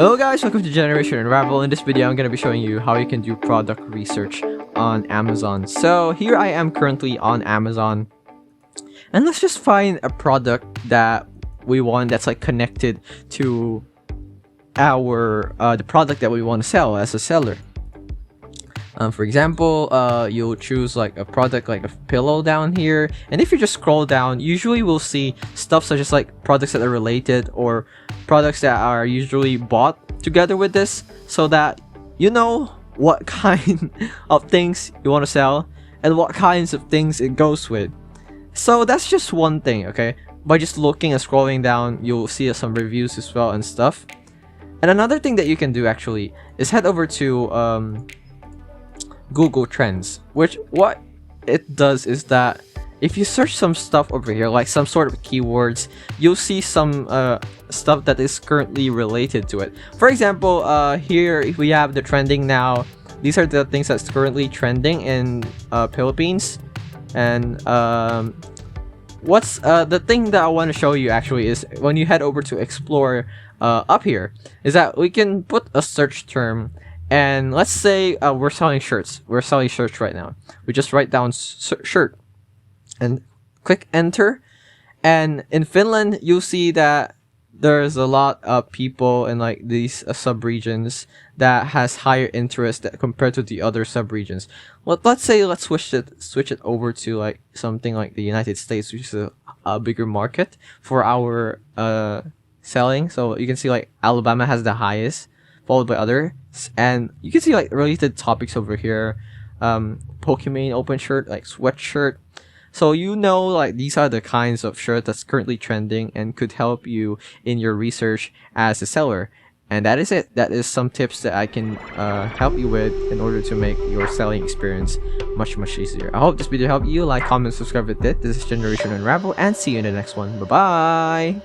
Hello guys, welcome to Generation Unravel. In this video, I'm going to be showing you how you can do product research on Amazon. So here I am currently on Amazon, and let's just find a product that we want that's like connected to our the product that we want to sell as a seller. For example, you'll choose like a product like a pillow down here, and if you just scroll down, usually we'll see stuff such as like products that are related or products that are usually bought together with this, so that you know what kind of things you want to sell and what kinds of things it goes with. So that's just one thing, okay? By just looking and scrolling down, you'll see some reviews as well and stuff. And another thing that you can do actually is head over to Google Trends, which what it does is that if you search some stuff over here, like some sort of keywords, you'll see some stuff that is currently related to it. For example, here if we have the trending now, these are the things that's currently trending in Philippines. And what's the thing that I want to show you actually is when you head over to explore up here, is that we can put a search term. And let's say we're selling shirts. We're selling shirts right now. We just write down shirt and click enter. And in Finland, you'll see that there's a lot of people in like these sub-regions that has higher interest compared to the other sub-regions. Well, let's say let's switch it over to like something like the United States, which is a bigger market for our selling. So you can see like Alabama has the highest, followed by others, and you can see like related topics over here. Pokemon open shirt, like sweatshirt. So you know like these are the kinds of shirt that's currently trending and could help you in your research as a seller. And that is it. That is some tips that I can help you with in order to make your selling experience much easier. I hope this video helped you. Like, comment, subscribe if it did. This is Generation Unravel, and see you in the next one. Bye bye.